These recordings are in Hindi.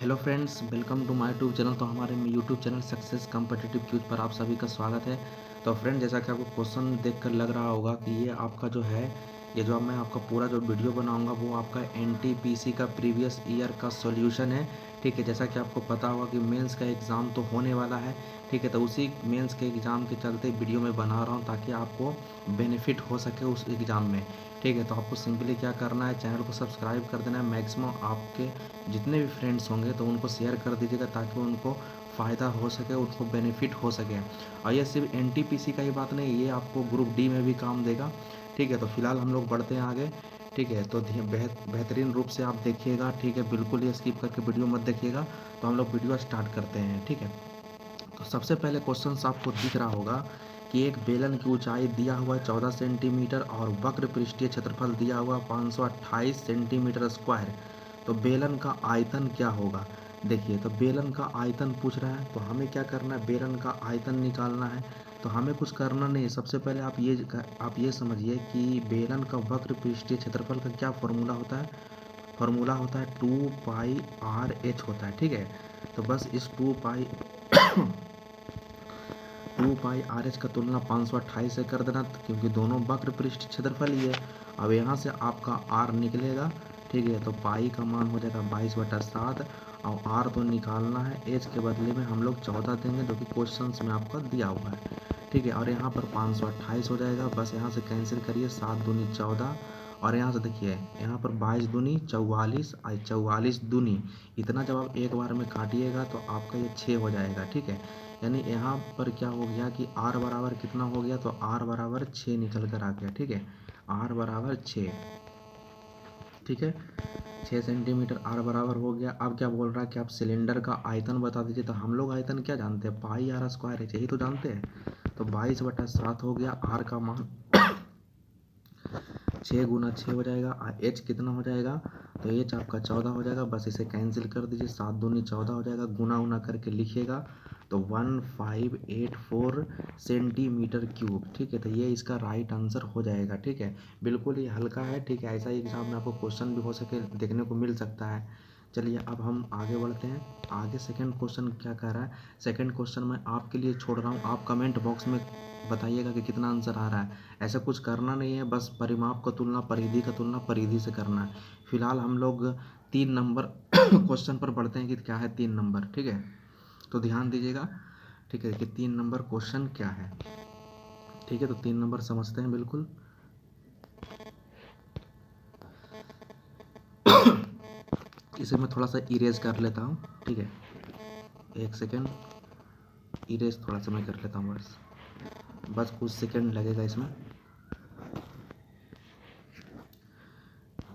Hello friends, welcome to my YouTube channel. तो हमारे YouTube channel success competitive quiz पर आप सभी का स्वागत है। तो फ्रेंड, जैसा कि आपको क्वेश्चन देखकर लग रहा होगा कि ये आपका जो है, ये जो मैं आपका पूरा जो वीडियो बनाऊंगा वो आपका एनटीपीसी का प्रीवियस ईयर का सॉल्यूशन है। ठीक है, जैसा कि आपको पता होगा कि मेंस का एग्ज़ाम तो होने वाला है। ठीक है, तो उसी मेंस के एग्ज़ाम के चलते वीडियो में बना रहा हूँ ताकि आपको बेनिफिट हो सके उस एग्ज़ाम में। ठीक है, तो आपको सिंपली क्या करना है, चैनल को सब्सक्राइब कर देना है। मैक्सिमम आपके जितने भी फ्रेंड्स होंगे तो उनको शेयर कर दीजिएगा ताकि उनको फ़ायदा हो सके, उनको बेनिफिट हो सके। और ये सिर्फ एनटीपीसी का ही बात नहीं, ये आपको ग्रुप डी में भी काम देगा। ठीक है, तो फिलहाल हम लोग बढ़ते हैं आगे। ठीक है, तो बेहतरीन रूप से आप देखिएगा। ठीक है, बिल्कुल ये स्किप करके वीडियो मत देखिएगा। तो हम लोग वीडियो स्टार्ट करते हैं। ठीक है, तो सबसे पहले क्वेश्चन आपको दिख रहा होगा कि एक बेलन की ऊंचाई दिया हुआ 14 सेंटीमीटर और वक्र पृष्ठीय क्षेत्रफल दिया हुआ 528 सेंटीमीटर स्क्वायर। तो बेलन का आयतन क्या होगा। देखिए, तो बेलन का आयतन पूछ रहा है, तो हमें क्या करना है, बेलन का आयतन निकालना है। तो हमें कुछ करना नहीं है। सबसे पहले आप ये समझिए कि बेलन का वक्र पृष्ठीय क्षेत्रफल का क्या फॉर्मूला होता है। फॉर्मूला होता है 2πr/h होता है। ठीक है, तो बस इस 2πr/h का तुलना 528 से कर देना, क्योंकि दोनों वक्र पृष्ठ क्षेत्रफल ही है। अब यहाँ से आपका r निकलेगा। ठीक है, तो पाई का मान हो जाएगा 22/7 और r तो निकालना है, h के बदले में हम लोग 14 देंगे जो कि क्वेश्चन में आपका दिया हुआ है। ठीक है, और यहाँ पर 528 हो जाएगा। बस यहाँ से कैंसिल करिए, 7 दूनी 14 और यहाँ से देखिए, यहाँ पर 22 दूनी 44 और 44 दूनी, इतना जब आप एक बार में काटिएगा तो आपका ये 6 हो जाएगा। ठीक है, यानी यहाँ पर क्या हो गया कि r बराबर कितना हो गया, तो r बराबर 6 निकल कर आ गया। ठीक है, r बराबर 6। ठीक है, 6 सेंटीमीटर r बराबर हो गया। अब क्या बोल रहा है कि आप सिलेंडर का आयतन बता दीजिए। तो हम लोग आयतन क्या जानते हैं, पाई r स्क्वायर है, यही तो जानते हैं। तो 22/7 हो गया, r का मान 6 गुना 6 हो जाएगा। h कितना हो जाएगा, तो h आपका 14 हो जाएगा। बस इसे कैंसिल कर दीजिए, 7 दूनी 14 हो जाएगा। गुना उना करके लिखिएगा तो 1584 सेंटीमीटर क्यूब। ठीक है, तो ये इसका राइट आंसर हो जाएगा। ठीक है, बिल्कुल ही हल्का है। ठीक है, ऐसा ही एग्जाम में आपको क्वेश्चन भी हो सके देखने को मिल सकता है। चलिए अब हम आगे बढ़ते हैं। आगे सेकंड क्वेश्चन क्या कह रहा है। सेकंड क्वेश्चन मैं आपके लिए छोड़ रहा हूँ, आप कमेंट बॉक्स में बताइएगा कि कितना आंसर आ रहा है। ऐसा कुछ करना नहीं है, बस परिमाप का तुलना परिधि का तुलना परिधि से करना है। फिलहाल हम लोग 3 नंबर क्वेश्चन पर बढ़ते हैं कि क्या है 3 नंबर। ठीक है, तो ध्यान दीजिएगा। ठीक है, कि 3 नंबर क्वेश्चन क्या है। ठीक है, तो 3 नंबर समझते हैं बिल्कुल। इसे मैं थोड़ा सा इरेज कर लेता हूँ। ठीक है, एक सेकेंड, इरेज थोड़ा सा मैं कर लेता हूँ। बस कुछ सेकेंड लगेगा इसमें।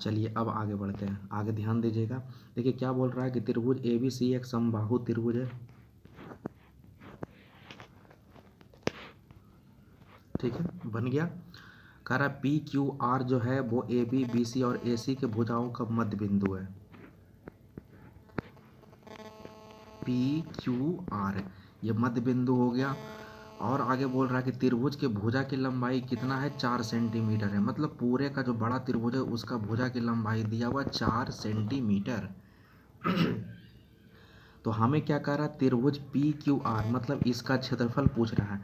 चलिए अब आगे बढ़ते हैं। आगे ध्यान दीजिएगा। देखिए क्या बोल रहा है कि त्रिभुज ABC एक समबाहु त्रिभुज है। ठीक है, बन गया। कह रहा है PQR जो है वो AB BC और AC के भुजाओं का मध्य बिंदु है। PQR ये मध्य बिंदु हो गया। और आगे बोल रहा है कि त्रिभुज के भुजा की लंबाई कितना है, 4 सेंटीमीटर है। मतलब पूरे का जो बड़ा त्रिभुज है उसका भुजा की लंबाई दिया हुआ 4 सेंटीमीटर। तो हमें क्या कह रहा है, त्रिभुज PQR मतलब इसका क्षेत्रफल पूछ रहा है।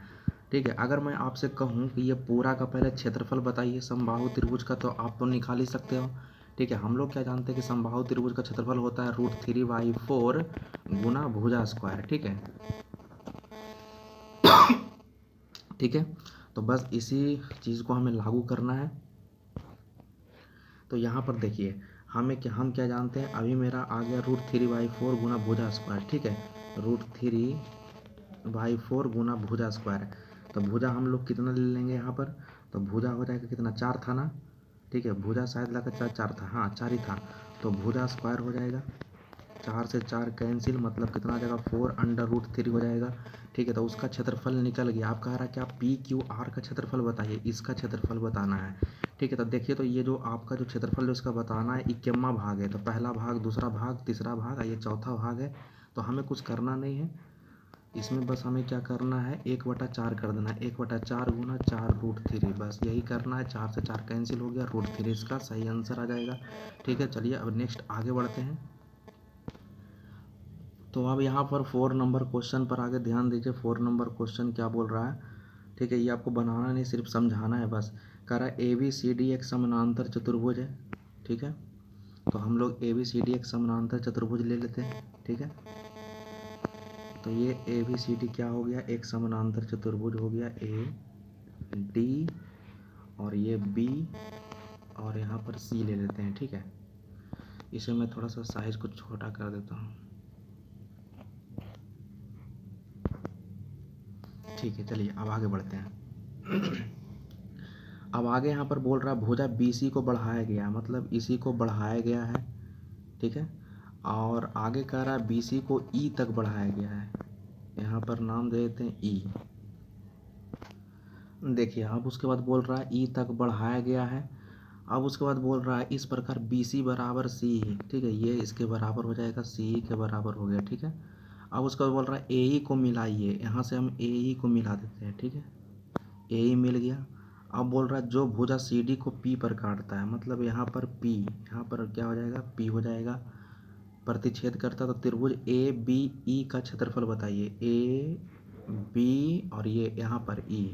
ठीक है, अगर मैं आपसे कहूँ कि ये पूरा का पहले क्षेत्रफल बताइए समबाहु त्रिभुज का, तो आप तो निकाल ही सकते हो। ठीक है, हम लोग क्या जानते हैं कि समबाहु त्रिभुज का क्षेत्रफल होता है √3/4 गुना भुजा स्क्वायर। ठीक है, ठीक है, तो बस इसी चीज़ को हमें लागू करना है। तो यहाँ पर देखिए हम क्या जानते हैं, अभी मेरा आ गया √3/4 गुना भुजा स्क्वायर। ठीक है, √3/4 गुना भुजा स्क्वायर। तो भुजा हम लोग कितना ले लेंगे यहाँ पर, तो भुजा हो जाएगा कितना, 4 था ना। ठीक है, भुजा शायद लगा 4 था, हाँ 4 ही था। तो भुजा स्क्वायर हो जाएगा, 4 से 4 कैंसिल, मतलब कितना आ जाएगा, 4√3 हो जाएगा। ठीक है, तो उसका क्षेत्रफल निकल गया। आप कह रहा है कि आप PQR का क्षेत्रफल बताइए, इसका क्षेत्रफल बताना है। ठीक है, तो देखिए, तो ये जो आपका जो क्षेत्रफल जो इसका बताना है, 21वां भाग है। तो पहला भाग, दूसरा भाग, तीसरा भाग और ये चौथा भाग है। तो हमें कुछ करना नहीं है इसमें, बस हमें क्या करना है, 1/4 कर देना है। 1/4 गुना 4√3, बस यही करना है। 4 से 4 कैंसिल हो गया, √3 इसका सही आंसर आ जाएगा। ठीक है, चलिए अब नेक्स्ट आगे बढ़ते हैं। तो अब यहाँ पर 4 नंबर क्वेश्चन पर आगे ध्यान दीजिए। 4 नंबर क्वेश्चन क्या बोल रहा है, ठीक है, ये आपको बनाना नहीं, सिर्फ समझाना है बस। कह रहा है ABCD एक समानांतर चतुर्भुज है, ठीक है। तो हम लोग ABCD एक समानांतर चतुर्भुज ले लेते हैं, ठीक है। तो ये ABCD क्या हो गया, एक समानांतर चतुर्भुज हो गया AD, और ये B, और यहाँ पर C ले लेते हैं, ठीक है। इसे मैं थोड़ा सा साइज को छोटा कर देता हूँ, ठीक है। चलिए अब आगे बढ़ते हैं। अब आगे यहाँ पर बोल रहा है भुजा BC को बढ़ाया गया, मतलब इसी को बढ़ाया गया है, ठीक है। और आगे कह रहा है BC को E तक बढ़ाया गया है, यहाँ पर नाम दे देते हैं E। देखिए अब उसके बाद बोल रहा है E तक बढ़ाया गया है। अब उसके बाद बोल रहा है इस प्रकार BC बराबर CE, ठीक है, ये इसके बराबर हो जाएगा, CE के बराबर हो गया, ठीक है। अब उसके बाद बोल रहा है AE को मिलाइए, यहाँ से हम AE को मिला देते हैं, ठीक है, AE मिल गया। अब बोल रहा है जो भुजा CD को P पर काटता है, मतलब यहाँ पर P, यहाँ पर क्या हो जाएगा, P हो जाएगा, प्रतिच्छेद करता। तो त्रिभुज ABE का क्षेत्रफल बताइए, AB और ये यहाँ पर E,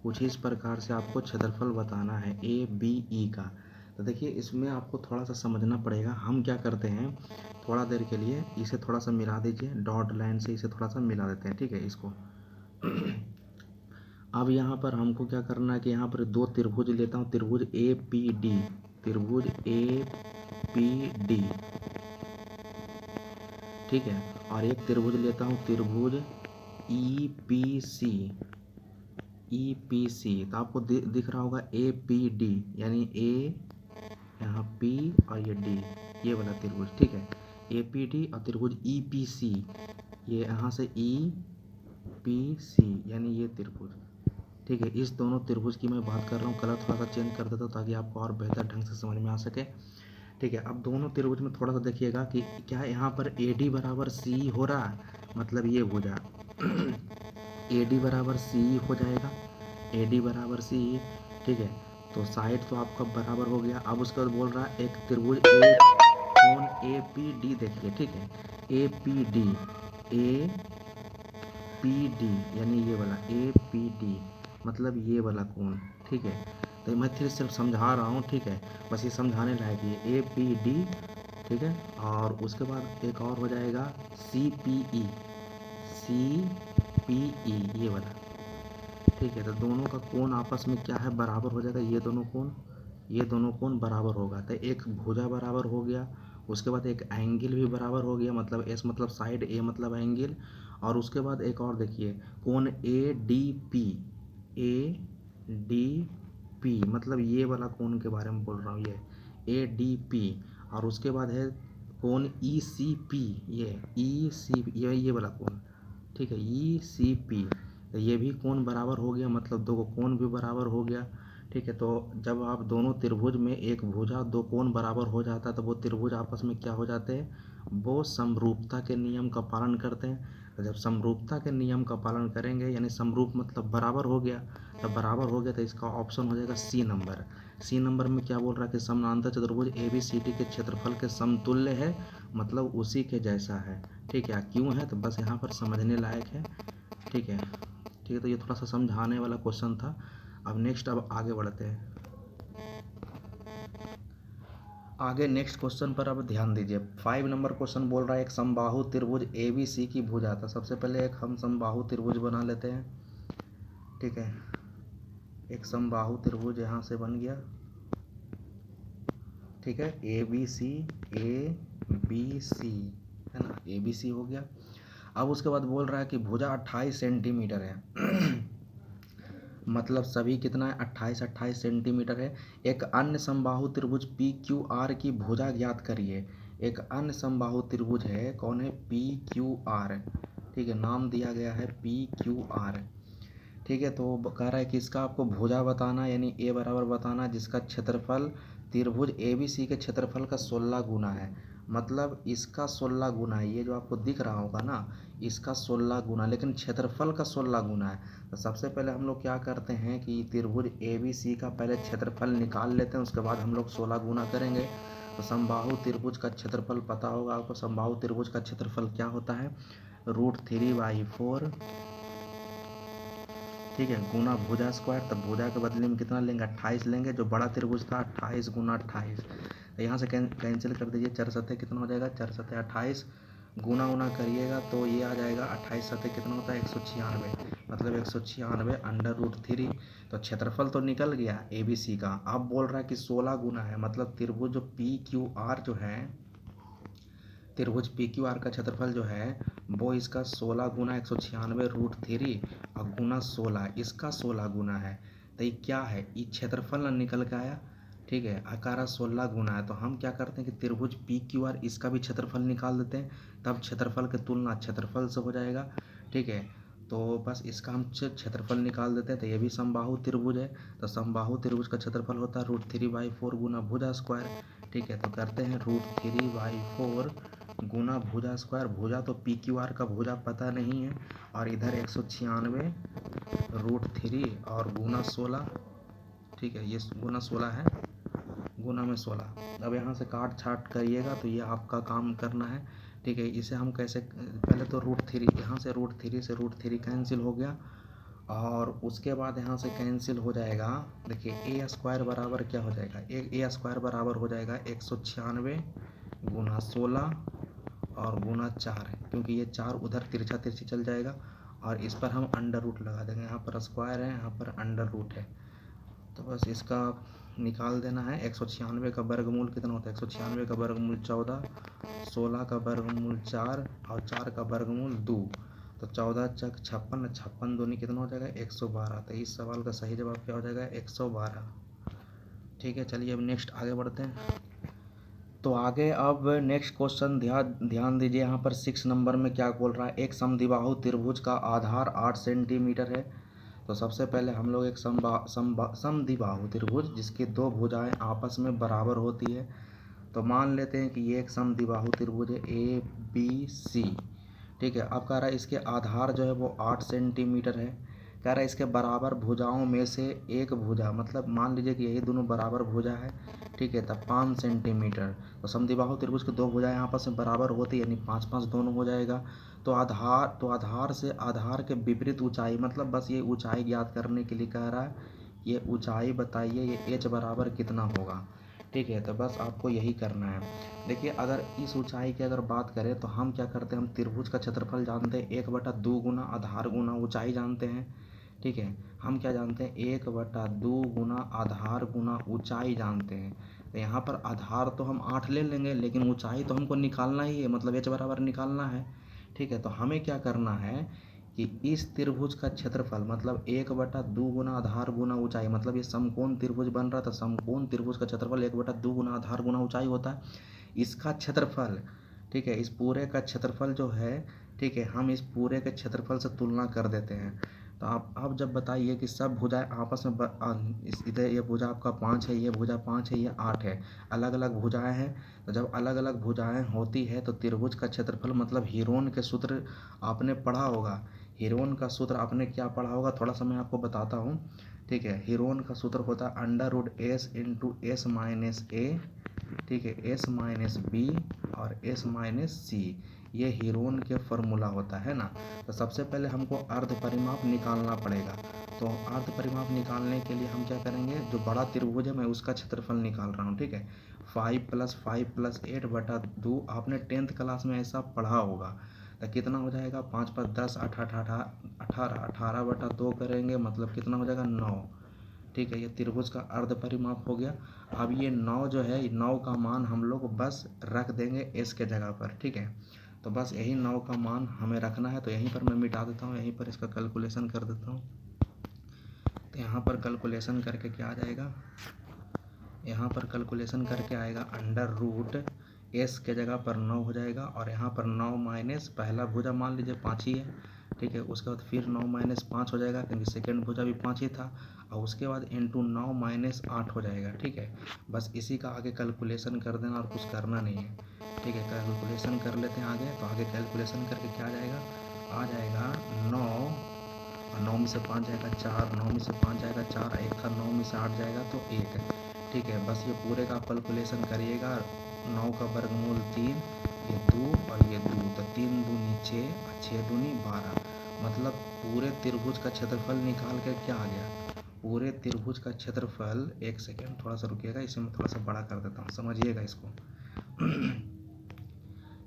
कुछ इस प्रकार से आपको क्षेत्रफल बताना है ABE का। तो देखिए इसमें आपको थोड़ा सा समझना पड़ेगा। हम क्या करते हैं, थोड़ा देर के लिए इसे थोड़ा सा मिला दीजिए, डॉट लाइन से इसे थोड़ा सा मिला देते हैं, ठीक है, इसको। अब यहाँ पर हमको क्या करना है कि यहाँ पर दो त्रिभुज लेता हूँ, त्रिभुज APD, त्रिभुज APD, ठीक है, और एक त्रिभुज लेता हूँ त्रिभुज EPC, EPC। तो आपको दिख रहा होगा APD, यानी A, यहाँ P और ये D, ये वाला त्रिभुज, ठीक है, APD और त्रिभुज EPC, ये यहाँ से EPC, यानी ये त्रिभुज, ठीक है। इस दोनों त्रिभुज की मैं बात कर रहा हूँ, कलर थोड़ा सा चेंज कर देता हूँ ताकि आपको और बेहतर ढंग से समझ में आ सके, ठीक है। अब दोनों त्रिभुज में थोड़ा सा देखिएगा कि क्या यहाँ पर AD बराबर CE हो रहा है, मतलब ये भुजा AD बराबर CE हो जाएगा, AD बराबर CE, ठीक है। तो साइड तो आपका बराबर हो गया। अब उसके बाद बोल रहा है एक त्रिभुज कोण APD देखिए, ठीक है, APD, APD यानी ये वाला APD, मतलब ये वाला कोण, ठीक है। तो मैं फिर सिर्फ समझा रहा हूँ, ठीक है, बस ये समझाने लायक ये APD, ठीक है। और उसके बाद एक और हो जाएगा CPE, CPE ये वाला, ठीक है। तो दोनों का कोण आपस में क्या है, बराबर हो जाएगा, ये दोनों कोण बराबर होगा। तो एक भुजा बराबर हो गया, उसके बाद एक एंगल भी बराबर हो गया, मतलब S मतलब साइड, A मतलब एंगल, और उसके बाद एक और देखिए कोण ADP, ADP मतलब ये वाला कोण के बारे में बोल रहा हूँ, ये ADP। और उसके बाद है कोण ECP, ये ECP, ये वाला कोण, ठीक है, ECP। तो ये भी कोण बराबर हो गया, मतलब दो कोण भी बराबर हो गया, ठीक है। तो जब आप दोनों त्रिभुज में एक भुजा दो कोण बराबर हो जाता है तो वो त्रिभुज आपस में क्या हो जाते हैं, वो समरूपता के नियम का पालन करते हैं। तो जब समरूपता के नियम का पालन करेंगे, यानी समरूप मतलब बराबर हो गया, तब बराबर हो गया तो इसका ऑप्शन हो जाएगा C नंबर। C नंबर में क्या बोल रहा है कि समानांतर चतुर्भुज ABCD के क्षेत्रफल के समतुल्य है, मतलब उसी के जैसा है, ठीक है। क्यों है तो बस यहाँ पर समझने लायक है, ठीक है, ठीक है। तो ये थोड़ा सा समझाने वाला क्वेश्चन था। अब नेक्स्ट, अब आगे बढ़ते हैं। आगे नेक्स्ट क्वेश्चन पर अब ध्यान दीजिए। 5 नंबर क्वेश्चन बोल रहा है एक समबाहु त्रिभुज ABC की भुजा था। सबसे पहले एक हम समबाहु त्रिभुज बना लेते हैं, ठीक है। एक समबाहु त्रिभुज यहाँ से बन गया, ठीक है, ABC, ABC है ना, ABC हो गया। अब उसके बाद बोल रहा है कि भुजा 28 सेंटीमीटर है मतलब सभी कितना है, 28 सेंटीमीटर है। एक अन्य समबाहु त्रिभुज PQR की भुजा ज्ञात करिए। एक अन्य समबाहु त्रिभुज है, कौन है, PQR, ठीक है, नाम दिया गया है PQR, ठीक है। तो कह रहा है कि इसका आपको भुजा बताना, यानी A बराबर बताना, जिसका क्षेत्रफल त्रिभुज ABC के क्षेत्रफल का 16 गुना है, मतलब इसका 16 गुना है। ये जो आपको दिख रहा होगा ना, इसका 16 गुना, लेकिन क्षेत्रफल का 16 गुना है। तो सबसे पहले हम लोग क्या करते हैं कि त्रिभुज ABC का पहले क्षेत्रफल निकाल लेते हैं, उसके बाद हम लोग 16 गुना करेंगे। तो समबाहु त्रिभुज का क्षेत्रफल पता होगा आपको। समबाहु त्रिभुज का क्षेत्रफल क्या होता है, √3/4, ठीक है, गुना भुजा स्क्वायर। तब भुजा के बदले में कितना लेंगे, 28 लेंगे। जो बड़ा त्रिभुज था 28 गुना 28, तो यहाँ से कैंसिल कर दीजिए। 4 सतह कितना हो जाएगा, 4 सतह 28, गुना उना करिएगा तो ये आ जाएगा 28 सतह कितना होता है, 196, मतलब 196 √3। तो क्षेत्रफल तो निकल गया ABC का। अब बोल रहा है कि 16 गुना है, मतलब त्रिभुज जो PQR जो है, त्रिभुज PQR का क्षेत्रफल जो है वो इसका 16 गुना 196 √3 और गुना 16, इसका 16 गुना है। तो ये क्या है, ये क्षेत्रफल निकल के आया, ठीक है। आकारा 16 गुना है, तो हम क्या करते हैं कि त्रिभुज PQR इसका भी क्षेत्रफल निकाल देते हैं, तब क्षेत्रफल की तुलना क्षेत्रफल से हो जाएगा, ठीक है। तो बस इसका हम क्षेत्रफल निकाल देते हैं। तो ये भी समबाहु त्रिभुज है, तो समबाहु त्रिभुज का क्षेत्रफल होता है √3/4 गुना भुजा स्क्वायर, ठीक है। तो करते हैं √3/4 गुना भुजा स्क्वायर। भुजा तो PQR का भुजा पता नहीं है, और इधर 196 √3 और गुना 16, ठीक है, ये गुना 16 है, गुना में 16। अब यहाँ से काट छाट करिएगा तो ये आपका काम करना है, ठीक है। इसे हम कैसे, पहले तो √3, यहाँ से √3 से √3 कैंसिल हो गया, और उसके बाद यहाँ से कैंसिल हो जाएगा। देखिए a स्क्वायर बराबर क्या हो जाएगा, a स्क्वायर बराबर हो जाएगा 196 गुना 16 और गुना 4 है, क्योंकि ये 4 उधर तिरछा तिरछी चल जाएगा, और इस पर हम अंडर रूट लगा देंगे। यहाँ पर स्क्वायर है, यहाँ पर अंडर रूट है, तो बस इसका निकाल देना है। 196 का वर्गमूल कितना होता है, 196 का वर्गमूल 14, 16 का वर्गमूल 4 और 4 का वर्गमूल 2, तो 14 चक 56, 56 दूनी कितना हो जाएगा, 112। तो इस सवाल का सही जवाब क्या हो जाएगा, 112, ठीक है। चलिए अब नेक्स्ट आगे बढ़ते हैं। तो आगे अब नेक्स्ट क्वेश्चन ध्यान दीजिए। यहाँ पर 6 नंबर में क्या बोल रहा है, एक समद्विबाहु त्रिभुज का आधार 8 सेंटीमीटर है। तो सबसे पहले हम लोग एक समद्विबाहु त्रिभुज जिसकी दो भुजाएं आपस में बराबर होती है, तो मान लेते हैं कि ये एक समद्विबाहु त्रिभुज है ABC, ठीक है। अब कह रहा है इसके आधार जो है वो 8 सेंटीमीटर है। कह रहा है इसके बराबर भुजाओं में से एक भुजा, मतलब मान लीजिए कि यही दोनों बराबर भुजा है, ठीक है, तब 5 सेंटीमीटर। तो समद्विबाहु त्रिभुज की दो भुजाएं आपस में बराबर होती है, यानी 5 5 दोनों हो जाएगा। तो आधार से आधार के विपरीत ऊंचाई, मतलब बस ये ऊंचाई ज्ञात करने के लिए कह रहा है, ये ऊंचाई बताइए, ये h बराबर कितना होगा, ठीक है। तो बस आपको यही करना है। देखिए अगर इस ऊंचाई की अगर बात करें तो हम क्या करते हैं, हम त्रिभुज का क्षेत्रफल जानते हैं 1/2 गुना आधार गुना ऊंचाई जानते हैं, ठीक है। हम क्या जानते हैं, 1/2 गुना आधार गुना ऊंचाई जानते हैं। तो यहाँ पर आधार तो हम 8 ले लेंगे, लेकिन ऊंचाई तो हमको निकालना ही है, मतलब h बराबर निकालना है, ठीक है। तो हमें क्या करना है कि इस त्रिभुज का क्षेत्रफल, मतलब 1/2 गुना आधार गुना ऊंचाई, मतलब ये समकोण त्रिभुज बन रहा था, समकोण त्रिभुज का क्षेत्रफल 1/2 गुना आधार गुना ऊंचाई होता है। इसका क्षेत्रफल, ठीक है, इस पूरे का क्षेत्रफल जो है, ठीक है, हम इस पूरे के क्षेत्रफल से तुलना कर देते हैं। तो आप जब बताइए कि सब भुजाएं आपस में इधर ये भुजा आपका 5 है, ये भुजा 5 है, ये 8 है, अलग अलग भुजाएं हैं। तो जब अलग अलग भुजाएं होती है तो त्रिभुज का क्षेत्रफल, मतलब हीरोन के सूत्र आपने पढ़ा होगा, हीरोन का सूत्र आपने क्या पढ़ा होगा, थोड़ा सा मैं आपको बताता हूँ, ठीक है। हीरोन का सूत्र होता है √s into s minus a, ठीक है, s माइनस b और s माइनस c, ये हीरोन के फॉर्मूला होता है ना। तो सबसे पहले हमको अर्ध परिमाप निकालना पड़ेगा। तो अर्ध परिमाप निकालने के लिए हम क्या करेंगे, जो बड़ा त्रिभुज है मैं उसका क्षेत्रफल निकाल रहा हूँ, ठीक है। 5 + 5 + 8/2, आपने 10th क्लास में ऐसा पढ़ा होगा। तो कितना हो जाएगा, 5 × 5 = 10, 18/2 करेंगे, मतलब कितना हो जाएगा, 9, ठीक है। ये त्रिभुज का अर्ध परिमाप हो गया। अब ये 9 जो है, 9 का मान हम लोग बस रख देंगे s के जगह पर, ठीक है। तो बस यही 9 का मान हमें रखना है। तो यहीं पर मैं मिटा देता हूँ, यहीं पर इसका कैलकुलेशन कर देता हूँ। तो यहाँ पर कैलकुलेशन करके क्या आ जाएगा, यहाँ पर कैलकुलेशन करके आएगा √s के जगह पर 9 हो जाएगा, और यहाँ पर 9 माइनस पहला भुजा मान लीजिए 5 ही है, ठीक है। उसके बाद फिर 9 माइनस 5 हो जाएगा, क्योंकि सेकेंड भुजा भी 5 ही था, और उसके बाद इंटू 9 माइनस 8 हो जाएगा, ठीक है। बस इसी का आगे कैलकुलेशन कर देना और कुछ करना नहीं है, ठीक है। कैलकुलेशन कर लेते हैं आगे। तो आगे कैलकुलेशन करके क्या आ जाएगा 9, और 9 में से 5 जाएगा 4, 9 में से 5 जाएगा 4, एक था 9 में से 8 जाएगा तो 1, ठीक है। बस ये पूरे का कैलकुलेशन करिएगा, 9 का वर्गमूल 3, ये 2 और ये 2, तो 3 दूनी 6, 6 दूनी 12। मतलब पूरे त्रिभुज का क्षेत्रफल निकाल के क्या आ गया, पूरे त्रिभुज का क्षेत्रफल, एक सेकेंड थोड़ा सा रुकिएगा, इसे मैं थोड़ा सा बड़ा कर देता हूँ, समझिएगा इसको।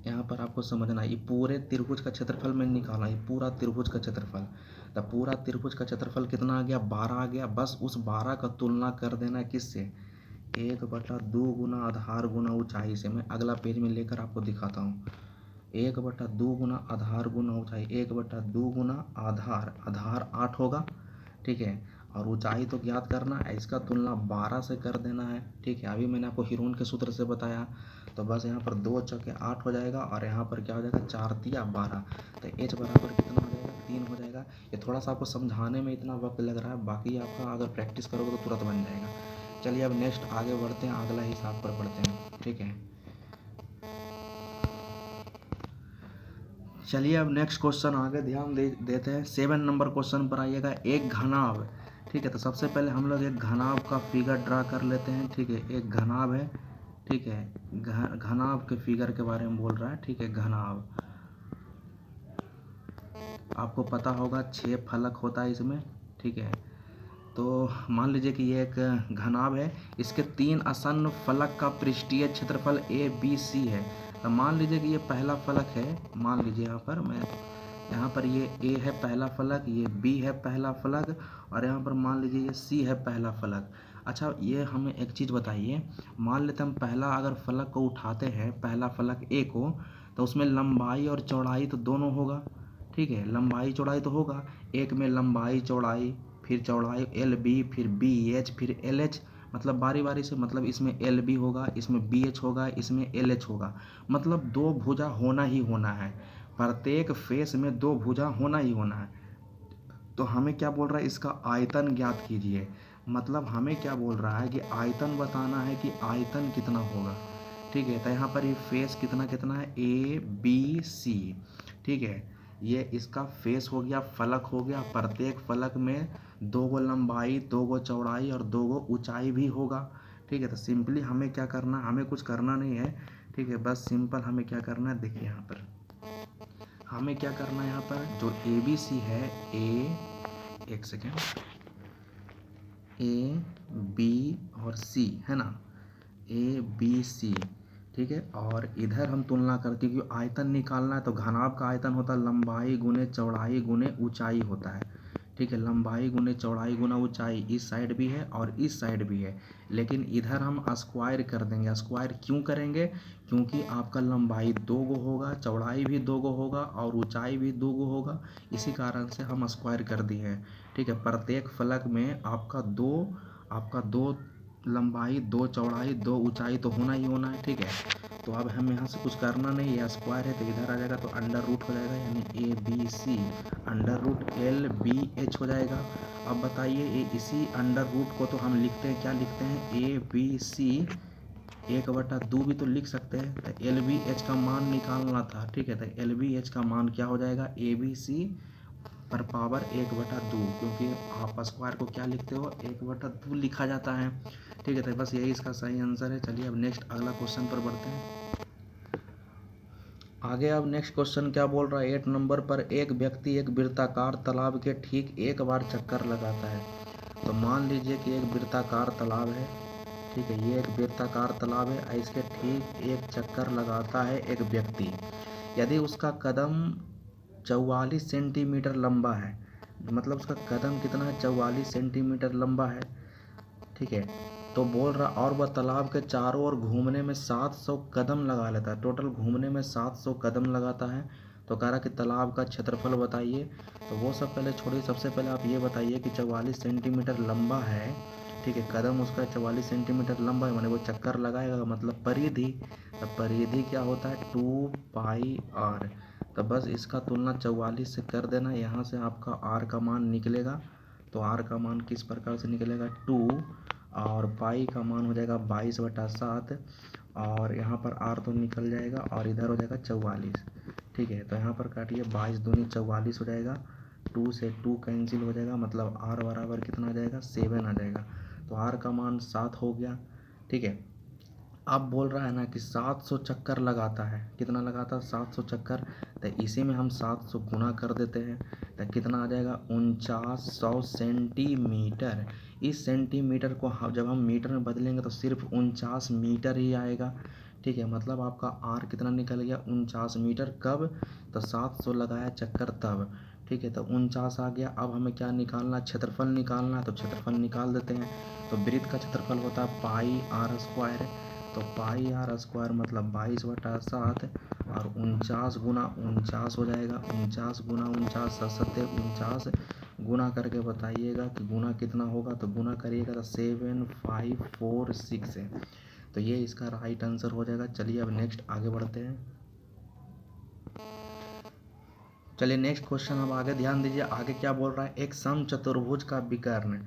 यहाँ पर आपको समझना है, ये पूरे त्रिभुज का क्षेत्रफल में निकाला, ये पूरा त्रिभुज का क्षेत्रफल, तो पूरा त्रिभुज का क्षेत्रफल कितना आ गया, 12 आ गया। बस उस 12 का तुलना कर देना किससे, 1/2 गुना आधार गुना ऊंचाई से। मैं अगला पेज में लेकर आपको दिखाता हूँ। 1/2 गुना आधार गुना ऊंचाई, 1/2 गुना आधार, आधार 8 होगा, ठीक है, और ऊंचाई तो ज्ञात करना है, इसका तुलना 12 से कर देना है, ठीक है। अभी मैंने आपको हीरोन के सूत्र से बताया, तो बस यहाँ पर 2 चौके 8 हो जाएगा, और यहाँ पर क्या हो जाएगा, 4 तिया 12, तो h बराबर कितना हो जाएगा, 3 हो जाएगा। ये थोड़ा सा आपको समझाने में इतना वक्त लग रहा है, बाकी आपका अगर प्रैक्टिस करोगे तो तुरंत बन जाएगा। चलिए अब नेक्स्ट आगे बढ़ते हैं, अगला हिसाब पर पढ़ते हैं, ठीक है। चलिए अब नेक्स्ट क्वेश्चन आगे ध्यान देते हैं। 7 नंबर क्वेश्चन पर आइएगा। एक घनाभ, ठीक है, तो सबसे पहले हम लोग एक घनाभ का फिगर ड्रा कर लेते हैं, ठीक है। एक घनाभ है, ठीक है, घनाभ के फिगर के बारे में बोल रहा है, ठीक है। घनाभ आपको पता होगा 6 फलक होता है इसमें, ठीक है। तो मान लीजिए कि ये एक घनाभ है, इसके 3 आसन्न फलक का पृष्ठीय क्षेत्रफल ABC है। तो मान लीजिए कि ये पहला फलक है, मान लीजिए यहाँ पर ये A है पहला फलक, ये B है पहला फलक, और यहाँ पर मान लीजिए ये C है पहला फलक। अच्छा, ये हमें एक चीज़ बताइए, मान लेते हम पहला अगर फलक को उठाते हैं, पहला फलक A को, तो उसमें लंबाई और चौड़ाई तो दोनों होगा, ठीक है। लंबाई चौड़ाई तो होगा, एक में लंबाई चौड़ाई, फिर चौड़ाई LB, फिर BH, फिर LH, मतलब बारी बारी से, मतलब इसमें LB होगा, इसमें BH होगा, इसमें LH होगा, मतलब 2 भुजा होना ही होना है, प्रत्येक फेस में 2 भुजा होना ही होना है। तो हमें क्या बोल रहा है, इसका आयतन ज्ञात कीजिए। मतलब हमें क्या बोल रहा है कि आयतन बताना है कि आयतन कितना होगा, ठीक है। तो यहाँ पर ये फेस कितना कितना है, ABC, ठीक है। ये इसका फेस हो गया, फलक हो गया, प्रत्येक फलक में 2 गो लंबाई, 2 गो चौड़ाई और 2 गो ऊंचाई भी होगा, ठीक है। तो सिंपली हमें क्या करना, हमें कुछ करना नहीं है, ठीक है। बस सिंपल हमें क्या करना है, देखिए यहाँ पर हमें क्या करना है, यहाँ पर जो ABC है, एक सेकेंड, A B और C है ना, ABC, ठीक है। और इधर हम तुलना करते हैं, क्योंकि आयतन निकालना है, तो घनाभ का आयतन होता है लंबाई गुने चौड़ाई गुने ऊंचाई होता है, ठीक है। लंबाई गुने चौड़ाई गुना ऊंचाई इस साइड भी है और इस साइड भी है, लेकिन इधर हम स्क्वायर कर देंगे। स्क्वायर क्यों करेंगे, क्योंकि आपका लंबाई 2 गो होगा, चौड़ाई भी 2 गो होगा और ऊंचाई भी 2 गो होगा, इसी कारण से हम स्क्वायर कर दिए हैं, ठीक है। प्रत्येक फलक में आपका दो लंबाई, 2 चौड़ाई, 2 ऊंचाई तो होना ही होना है, ठीक है। तो अब हम यहाँ से कुछ करना नहीं, ये स्क्वायर है तो इधर आ जाएगा, तो अंडर रूट हो जाएगा, यानी ABC अंडर रूट LBH हो जाएगा। अब बताइए, ये इसी अंडर रूट को तो हम लिखते हैं, क्या लिखते हैं, ABC 1/2 भी तो लिख सकते हैं। तो LBH का मान निकालना था, ठीक है। तो LBH का मान क्या हो जाएगा, ABC पर पावर 1/2, क्योंकि आप स्क्वायर को क्या लिखते हो, 1/2 लिखा जाता है, ठीक है। तो बस यही इसका सही आंसर है। चलिए अब नेक्स्ट अगला क्वेश्चन पर बढ़ते हैं आगे। अब नेक्स्ट क्वेश्चन क्या बोल रहा है, 8 नंबर पर एक व्यक्ति एक वृत्ताकार तालाब के ठीक एक बार चक्कर लगाता है। तो मान लीजिए कि एक वृत्ताकार तालाब है, ठीक है, ये एक वृत्ताकार तालाब है, इसके ठीक एक चक्कर लगाता है एक व्यक्ति। यदि उसका कदम 44 सेंटीमीटर लंबा है, मतलब उसका कदम कितना है, 44 सेंटीमीटर लंबा है, ठीक है। तो बोल रहा, और वह तालाब के चारों ओर घूमने में 700 कदम लगा लेता है, टोटल घूमने में 700 कदम लगाता है। तो कह रहा कि तालाब का क्षेत्रफल बताइए। तो वो सब पहले छोड़िए, सबसे पहले आप ये बताइए कि 44 सेंटीमीटर लंबा है, ठीक है, कदम उसका 44 सेंटीमीटर लंबा है, मैंने वो चक्कर लगाएगा, मतलब परिधि। तो परिधि क्या होता है, 2πr। तो बस इसका तुलना 44 से कर देना, यहाँ से आपका r का मान निकलेगा। तो r का मान किस प्रकार से निकलेगा, 2, और पाई का मान हो जाएगा 22/7, और यहाँ पर r तो निकल जाएगा और इधर हो जाएगा 44, ठीक है। तो यहाँ पर काटिए, 22 दूनी 44 हो जाएगा, 2 से 2 कैंसिल हो जाएगा, मतलब r बराबर कितना आ जाएगा, 7 आ जाएगा। तो r का मान 7 हो गया, ठीक है। अब बोल रहा है ना कि 700 चक्कर लगाता है, कितना लगाता है 700 चक्कर। तो इसी में हम 700 गुना कर देते हैं, तो कितना आ जाएगा 4900 सेंटीमीटर। इस सेंटीमीटर को जब हम मीटर में बदलेंगे तो सिर्फ 49 मीटर ही आएगा। ठीक है, मतलब आपका आर कितना निकल गया 49 मीटर। कब? तो 700 लगाया चक्कर तब। ठीक है, तो 49 आ गया। अब हमें क्या निकालना, क्षेत्रफल निकालना है, तो क्षेत्रफल निकाल देते हैं। तो वृत्त का क्षेत्रफल होता है पाई आर स्क्वायर। तो पाई आर स्क्वायर मतलब 22/7 और 49 गुना 49 हो जाएगा। 49 गुना 49 7 49 गुना करके बताइएगा कि गुना कितना होगा। तो गुना करिएगा तो 7546 है। तो ये इसका राइट आंसर हो जाएगा। चलिए अब नेक्स्ट आगे बढ़ते हैं। चलिए नेक्स्ट क्वेश्चन अब आगे ध्यान दीजिए। आगे क्या बोल रहा है, एक समचतुर्भुज का विकर्ण।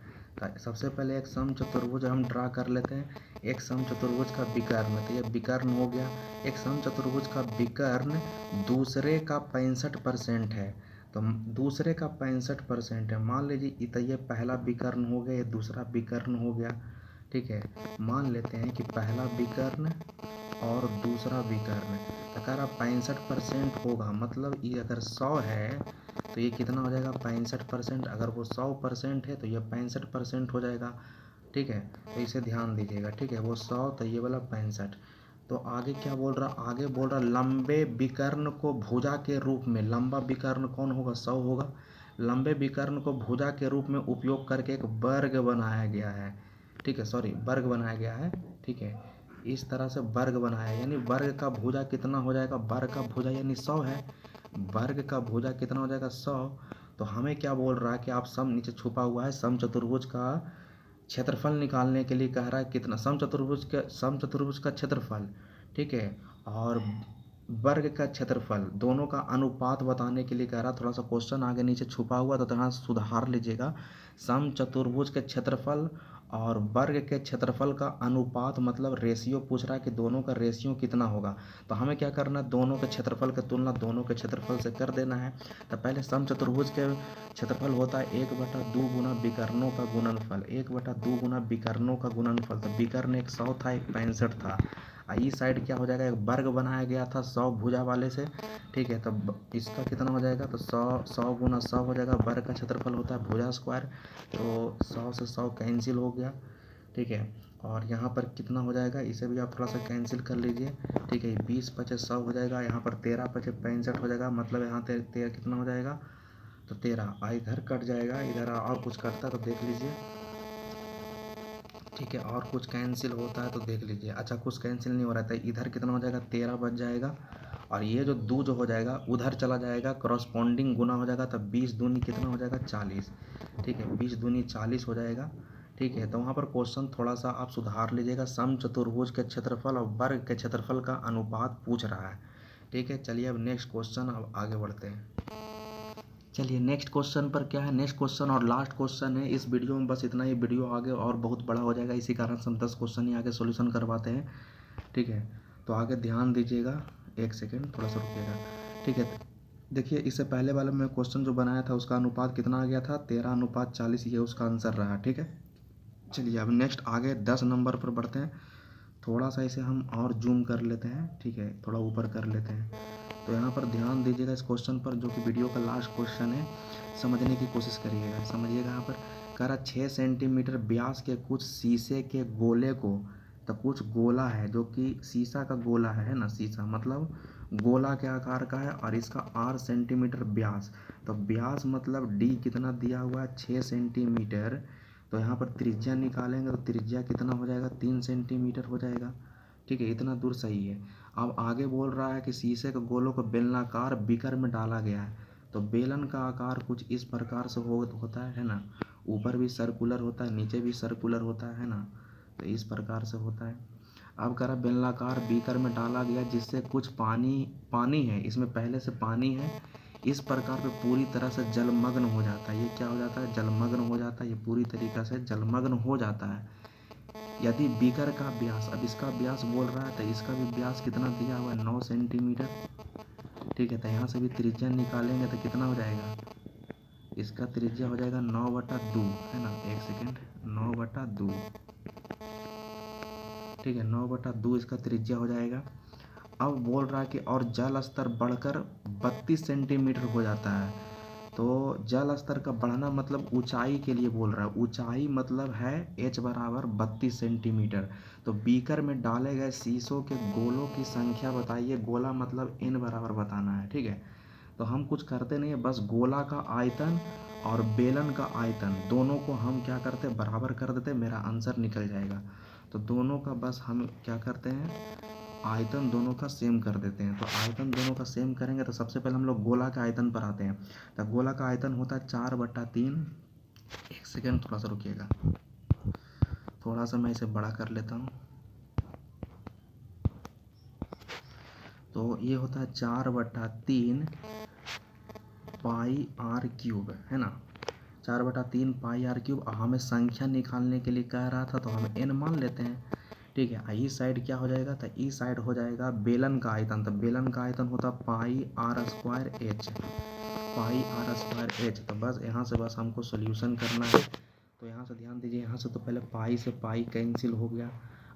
सबसे पहले एक समचतुर्भुज हम ड्रा कर लेते हैं। एक समचतुर्भुज का विकर्ण, तो ये विकर्ण हो गया। एक समचतुर्भुज का विकर्ण दूसरे का 65% है। तो दूसरे का 65% है, मान लीजिए तो ये पहला विकर्ण हो गया, ये दूसरा विकर्ण हो गया। ठीक है, मान लेते हैं कि पहला विकर्ण और दूसरा विकर्ण। तो कह रहा 65% होगा, मतलब ये अगर 100 है तो ये कितना हो जाएगा 65%। अगर वो 100% है तो ये 65% हो जाएगा। ठीक है, तो इसे ध्यान दीजिएगा। ठीक है, वो 100 तो ये वाला 65। तो आगे क्या बोल रहा, आगे बोल रहा लंबे विकर्ण को भुजा के रूप में, लंबा विकर्ण कौन होगा 100 होगा। लंबे विकर्ण को भुजा के रूप में उपयोग करके एक वर्ग बनाया गया है। ठीक है, सॉरी वर्ग बनाया गया है। ठीक है, इस तरह से वर्ग बनाया, यानी वर्ग का भुजा कितना हो जाएगा, वर्ग का भुजा यानी 100 है। वर्ग का भुजा कितना हो जाएगा 100। तो हमें क्या बोल रहा है कि आप सम, नीचे छुपा हुआ है समचतुर्भुज का क्षेत्रफल निकालने के लिए कह रहा है कितना, समचतुर्भुज का क्षेत्रफल। ठीक है, और वर्ग का क्षेत्रफल, दोनों का अनुपात बताने के लिए कह रहा। थोड़ा सा क्वेश्चन आगे नीचे छुपा हुआ तो थोड़ा सुधार लीजिएगा। समचतुर्भुज के क्षेत्रफल और वर्ग के क्षेत्रफल का अनुपात मतलब रेशियो पूछ रहा है कि दोनों का रेशियो कितना होगा। तो हमें क्या करना है, दोनों के क्षेत्रफल की तुलना दोनों के क्षेत्रफल से कर देना है। तो पहले समचतुर्भुज के क्षेत्रफल होता है 1/2 गुना विकर्णों का गुणनफल। 1/2 गुना विकर्णों का गुणनफल। तो विकर्ण एक 100 था, एक 65 था। इस साइड क्या हो जाएगा, एक वर्ग बनाया गया था 100 भुजा वाले से। ठीक है, तो इसका कितना हो जाएगा, तो 100 गुना 100 हो जाएगा। वर्ग का क्षेत्रफल होता है भुजा स्क्वायर। तो 100 से 100 कैंसिल हो गया। ठीक है, और यहाँ पर कितना हो जाएगा, इसे भी आप थोड़ा सा कैंसिल कर लीजिए। ठीक है, 20×5 100 हो जाएगा। यहाँ पर 13×5 65 हो जाएगा, मतलब यहाँ 13 कितना हो जाएगा, तो 13 इधर कट जाएगा। इधर और कुछ कटता तो देख लीजिए। ठीक है, और कुछ कैंसिल होता है तो देख लीजिए। अच्छा, कुछ कैंसिल नहीं हो रहा था। इधर कितना हो जाएगा 13 बच जाएगा, और ये जो दो जो हो जाएगा उधर चला जाएगा, करस्पॉन्डिंग गुना हो जाएगा। तब 20 दूनी कितना हो जाएगा 40। ठीक है, 20 दूनी 40 हो जाएगा। ठीक है, तो वहाँ पर क्वेश्चन थोड़ा सा आप सुधार लीजिएगा। समचतुर्भुज के क्षेत्रफल और वर्ग के क्षेत्रफल का अनुपात पूछ रहा है। ठीक है, चलिए अब नेक्स्ट क्वेश्चन अब आगे बढ़ते हैं। चलिए नेक्स्ट क्वेश्चन पर क्या है, नेक्स्ट क्वेश्चन और लास्ट क्वेश्चन है इस वीडियो में। बस इतना ही, वीडियो आगे और बहुत बड़ा हो जाएगा, इसी कारण से हम 10 क्वेश्चन ही आगे सॉल्यूशन करवाते हैं। ठीक है, तो आगे ध्यान दीजिएगा। एक सेकेंड थोड़ा सा रुकिएगा। ठीक है, देखिए इससे पहले वाले में क्वेश्चन जो बनाया था उसका अनुपात कितना आ गया था 13:40, ये उसका आंसर रहा। ठीक है, चलिए अब नेक्स्ट आगे 10 नंबर पर बढ़ते हैं। थोड़ा सा इसे हम और जूम कर लेते हैं। ठीक है, थोड़ा ऊपर कर लेते हैं। तो यहाँ पर ध्यान दीजिएगा इस क्वेश्चन पर, जो कि वीडियो का लास्ट क्वेश्चन है। समझने की कोशिश करिएगा, समझिएगा। यहाँ पर कह रहा 6 सेंटीमीटर व्यास के कुछ शीशे के गोले को, तो कुछ गोला है जो कि शीशा का गोला है ना, शीशा मतलब गोला के आकार का है, और इसका 8 सेंटीमीटर व्यास। तो व्यास मतलब डी कितना दिया हुआ है 6 सेंटीमीटर। तो यहाँ पर त्रिज्या निकालेंगे तो त्रिज्या कितना हो जाएगा 3 सेंटीमीटर हो जाएगा। ठीक है, इतना दूर सही है। अब आगे बोल रहा है कि शीशे के गोलों को बेलनाकार बीकर में डाला गया है। तो बेलन का आकार कुछ इस प्रकार से होता है ना, ऊपर भी सर्कुलर होता है, नीचे भी सर्कुलर होता है ना, तो इस प्रकार से होता है। अब कह रहा बेलनाकार बीकर में डाला गया जिससे कुछ पानी है, इसमें पहले से पानी है, इस प्रकार पे पूरी तरह से जलमग्न हो जाता है। ये क्या हो जाता है, जलमग्न हो जाता है। ये पूरी तरीक़ा से जलमग्न हो जाता है। यदि बीकर का व्यास, अब इसका व्यास बोल रहा है तो इसका भी व्यास कितना दिया हुआ है 9 सेंटीमीटर। ठीक है, तो यहाँ से भी त्रिज्या निकालेंगे तो कितना हो जाएगा, इसका त्रिज्या हो जाएगा 9/2 है ना। एक सेकेंड, 9/2। ठीक है, 9/2 इसका त्रिज्या हो जाएगा। अब बोल रहा है कि और जल स्तर बढ़कर 32 सेंटीमीटर हो जाता है। तो जल स्तर का बढ़ना मतलब ऊंचाई के लिए बोल रहा है। ऊंचाई मतलब है h बराबर 32 सेंटीमीटर। तो बीकर में डाले गए शीशों के गोलों की संख्या बताइए। गोला मतलब n बराबर बताना है, ठीक है। तो हम कुछ करते नहीं है, बस गोला का आयतन और बेलन का आयतन दोनों को हम क्या करते हैं, बराबर कर देते हैं, मेरा आंसर निकल जाएगा। तो दोनों का बस हम क्या करते हैं, आयतन दोनों का सेम कर देते हैं। तो आयतन दोनों का सेम करेंगे तो सबसे पहले हम लोग गोला के आयतन पर आते हैं। तो गोला का आयतन होता है 4/3। एक सेकेंड थोड़ा सा रुकिएगा, थोड़ा सा मैं इसे बड़ा कर लेता हूँ। तो ये होता है 4/3 पाई आर क्यूब, है ना। 4/3 पाई आर क्यूब। हमें संख्या निकालने के लिए कह रहा था तो हम n मान लेते हैं, ठीक है। ई साइड क्या हो जाएगा, तो ई साइड हो जाएगा बेलन का आयतन। तो बेलन का आयतन होता pi r square h, pi r square h. तो बस यहाँ से बस हमको सोल्यूशन करना है। तो यहाँ से ध्यान दीजिए, यहाँ से तो पहले पाई से पाई कैंसिल हो गया।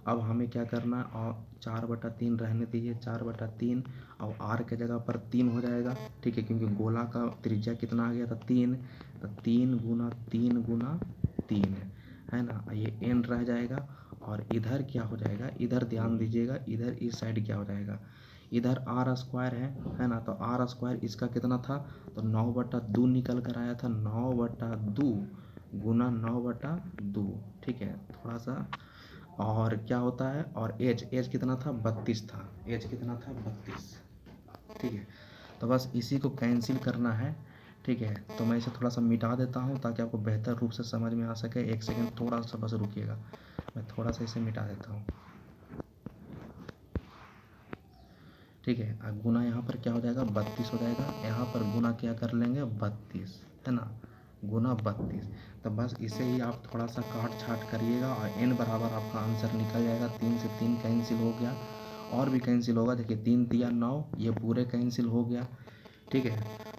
अब हमें क्या करना है, और 4/3 रहने दीजिए, 4/3 और आर के जगह पर 3 हो जाएगा, ठीक है, क्योंकि गोला का त्रिज्या कितना आ गया था, 3। तो 3 गुना 3 गुना 3 है ना, ये n रह जाएगा। और इधर क्या हो जाएगा, इधर ध्यान दीजिएगा, इधर इस साइड क्या हो जाएगा, इधर आर स्क्वायर है ना। तो आर स्क्वायर इसका कितना था, तो 9/2 निकल कर आया था, 9/2 गुना 9/2, ठीक है। थोड़ा सा और क्या होता है, और एज कितना था, 32 था, एज कितना था, 32, ठीक है। तो बस इसी को कैंसिल करना है, ठीक है। तो मैं इसे थोड़ा सा मिटा देता हूँ ताकि आपको बेहतर रूप से समझ में आ सके। एक सेकेंड थोड़ा सा बस रुकिएगा, मैं थोड़ा सा इसे मिटा देता हूँ, ठीक है। अब गुना यहाँ पर क्या हो जाएगा, 32 हो जाएगा। यहाँ पर गुना क्या कर लेंगे, 32, है ना, गुना 32। तो बस इसे ही आप थोड़ा सा काट छाट करिएगा और n बराबर आपका आंसर निकल जाएगा। 3 से 3 कैंसिल हो गया, और भी कैंसिल होगा, देखिए 3 तिया 9, ये पूरे कैंसिल हो गया, ठीक है।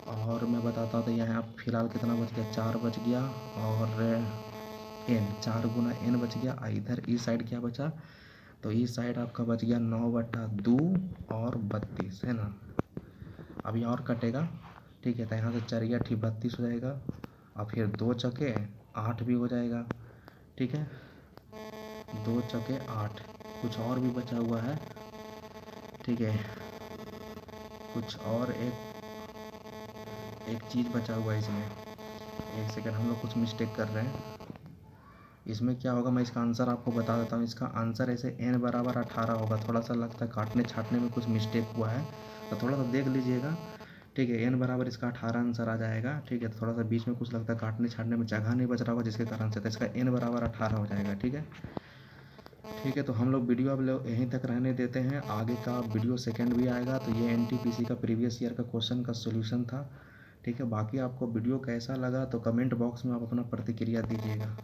और मैं बताता हूँ, तो यहाँ फिलहाल कितना बच गया, 4 बच गया, और n 4 गुना n बच गया। इधर इस साइड क्या बचा, तो इस साइड आपका बच गया 9/2 और 32, है ना। अभी और कटेगा, ठीक है। तो यहाँ से 4 ठीक 32 हो जाएगा, और फिर 2 चौके 8 भी हो जाएगा, ठीक है। 2 चौके 8, कुछ और भी बचा हुआ है, ठीक है। कुछ और एक चीज़ बचा हुआ है इसमें। एक सेकंड, हम लोग कुछ मिस्टेक कर रहे हैं। इसमें क्या होगा, मैं इसका आंसर आपको बता देता हूँ। इसका आंसर ऐसे n बराबर 18 होगा। थोड़ा सा लगता है काटने छाटने में कुछ मिस्टेक हुआ है, तो थोड़ा सा देख लीजिएगा, ठीक है। n बराबर इसका 18 आंसर आ जाएगा, ठीक है। तो थोड़ा सा बीच में कुछ लगता है काटने छाटने में जगह नहीं बच रहा होगा, जिसके कारण से तो इसका n बराबर 18 हो जाएगा, ठीक है। ठीक है, तो हम लोग वीडियो अब लोग यहीं तक रहने देते हैं। आगे का वीडियो सेकंड भी आएगा। तो ये NTPC का प्रीवियस ईयर का क्वेश्चन का सोल्यूशन था, ठीक है। बाकी आपको वीडियो कैसा लगा तो कमेंट बॉक्स में आप अपना प्रतिक्रिया दीजिएगा।